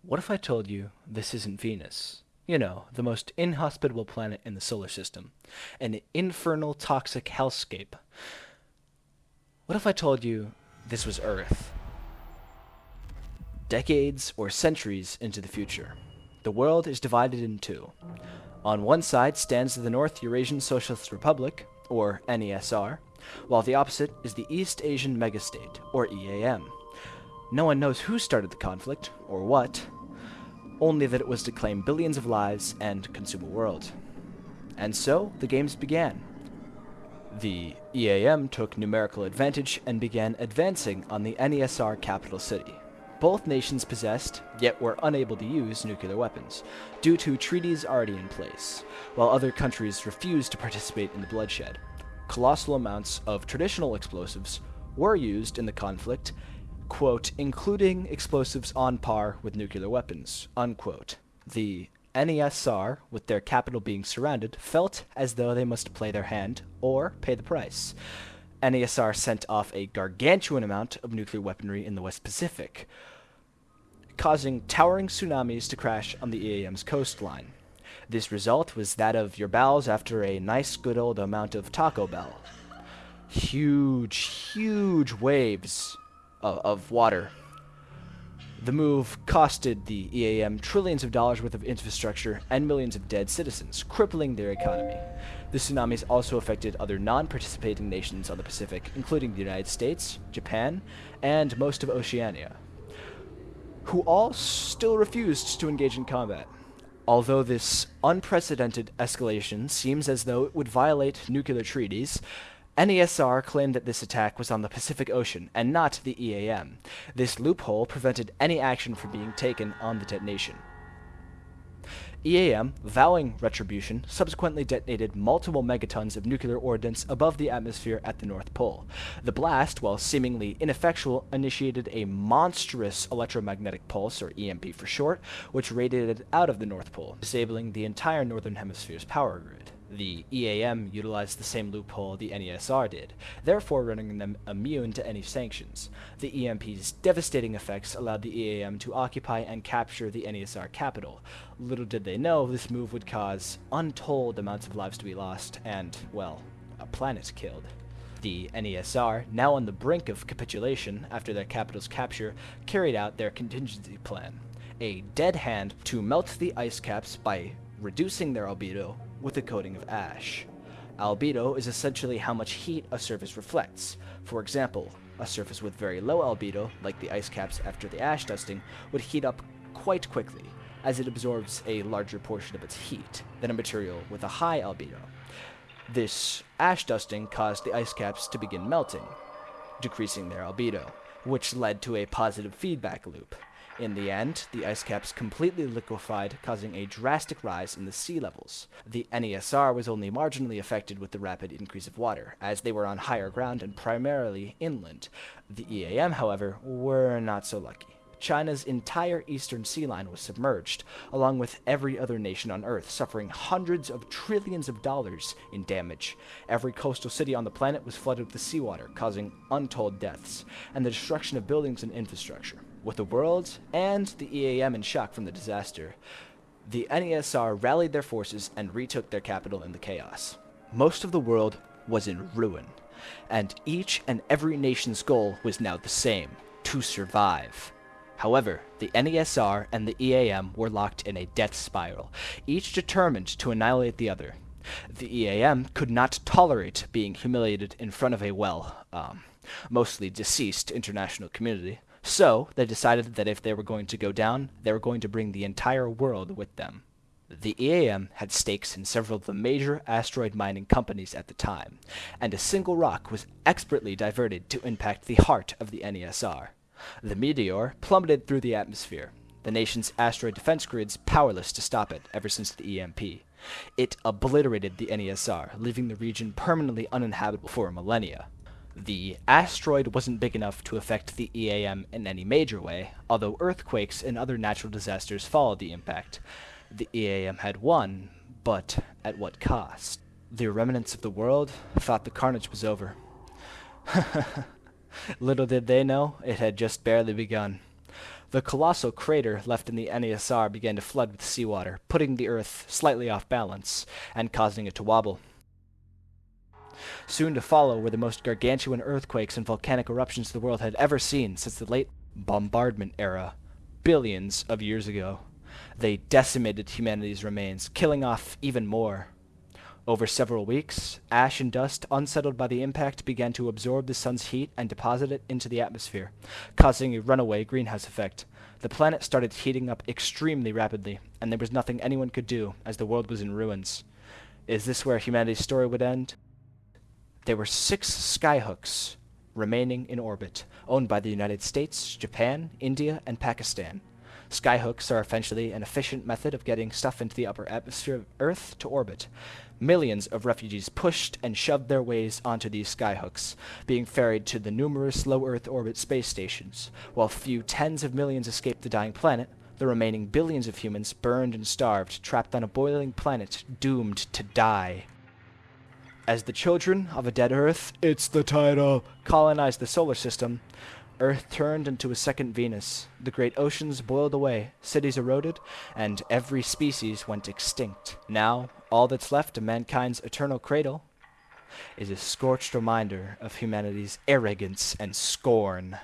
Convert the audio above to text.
What if I told you this isn't Venus? You know, the most inhospitable planet in the solar system. An infernal toxic hellscape. What if I told you this was Earth? Decades or centuries into the future. The world is divided in two. On one side stands the North Eurasian Socialist Republic, or NESR, while the opposite is the East Asian Megastate, or EAM. No one knows who started the conflict, or what, only that it was to claim billions of lives and consume a world. And so, the games began. The EAM took numerical advantage and began advancing on the NESR capital city. Both nations possessed, yet were unable to use nuclear weapons, due to treaties already in place, while other countries refused to participate in the bloodshed. Colossal amounts of traditional explosives were used in the conflict, quote, including explosives on par with nuclear weapons, unquote. The NESR, with their capital being surrounded, felt as though they must play their hand or pay the price. NESR sent off a gargantuan amount of nuclear weaponry in the West Pacific, causing towering tsunamis to crash on the EAM's coastline. This result was that of your bowels after a nice good old amount of Taco Bell. Huge waves of water. The move costed the EAM trillions of dollars worth of infrastructure and millions of dead citizens, crippling their economy. The tsunamis also affected other non-participating nations on the Pacific, including the United States, Japan, and most of Oceania, who all still refused to engage in combat. Although this unprecedented escalation seems as though it would violate nuclear treaties, NESR claimed that this attack was on the Pacific Ocean and not the EAM. This loophole prevented any action from being taken on the detonation. EAM, vowing retribution, subsequently detonated multiple megatons of nuclear ordnance above the atmosphere at the North Pole. The blast, while seemingly ineffectual, initiated a monstrous electromagnetic pulse, or EMP for short, which radiated out of the North Pole, disabling the entire Northern Hemisphere's power grid. The EAM utilized the same loophole the NESR did, therefore rendering them immune to any sanctions. The EMP's devastating effects allowed the EAM to occupy and capture the NESR capital. Little did they know this move would cause untold amounts of lives to be lost and, well, a planet killed. The NESR, now on the brink of capitulation after their capital's capture, carried out their contingency plan. A dead hand to melt the ice caps by reducing their albedo with a coating of ash. Albedo is essentially how much heat a surface reflects. For example, a surface with very low albedo, like the ice caps after the ash dusting, would heat up quite quickly, as it absorbs a larger portion of its heat than a material with a high albedo. This ash dusting caused the ice caps to begin melting, decreasing their albedo, which led to a positive feedback loop. In the end, the ice caps completely liquefied, causing a drastic rise in the sea levels. The NESR was only marginally affected with the rapid increase of water, as they were on higher ground and primarily inland. The EAM, however, were not so lucky. China's entire eastern sea line was submerged, along with every other nation on Earth, suffering hundreds of trillions of dollars in damage. Every coastal city on the planet was flooded with seawater, causing untold deaths, and the destruction of buildings and infrastructure. With the world and the EAM in shock from the disaster, the NESR rallied their forces and retook their capital in the chaos. Most of the world was in ruin, and each and every nation's goal was now the same: to survive. However, the NESR and the EAM were locked in a death spiral, each determined to annihilate the other. The EAM could not tolerate being humiliated in front of a, mostly deceased international community. So, they decided that if they were going to go down, they were going to bring the entire world with them. The EAM had stakes in several of the major asteroid mining companies at the time, and a single rock was expertly diverted to impact the heart of the NESR. The meteor plummeted through the atmosphere, the nation's asteroid defense grids powerless to stop it ever since the EMP. It obliterated the NESR, leaving the region permanently uninhabitable for millennia. The asteroid wasn't big enough to affect the EAM in any major way, although earthquakes and other natural disasters followed the impact. The EAM had won, but at what cost? The remnants of the world thought the carnage was over. Little did they know, it had just barely begun. The colossal crater left in the NESR began to flood with seawater, putting the Earth slightly off balance and causing it to wobble. Soon to follow were the most gargantuan earthquakes and volcanic eruptions the world had ever seen since the late bombardment era, billions of years ago. They decimated humanity's remains, killing off even more. Over several weeks, ash and dust, unsettled by the impact, began to absorb the sun's heat and deposit it into the atmosphere, causing a runaway greenhouse effect. The planet started heating up extremely rapidly, and there was nothing anyone could do, as the world was in ruins. Is this where humanity's story would end? There were 6 skyhooks remaining in orbit, owned by the United States, Japan, India, and Pakistan. Skyhooks are essentially an efficient method of getting stuff into the upper atmosphere of Earth to orbit. Millions of refugees pushed and shoved their ways onto these skyhooks, being ferried to the numerous low Earth orbit space stations. While few tens of millions escaped the dying planet, the remaining billions of humans burned and starved, trapped on a boiling planet, doomed to die. As the children of a dead Earth, it's the title, colonized the solar system, Earth turned into a second Venus. The great oceans boiled away, cities eroded, and every species went extinct. Now, all that's left of mankind's eternal cradle is a scorched reminder of humanity's arrogance and scorn.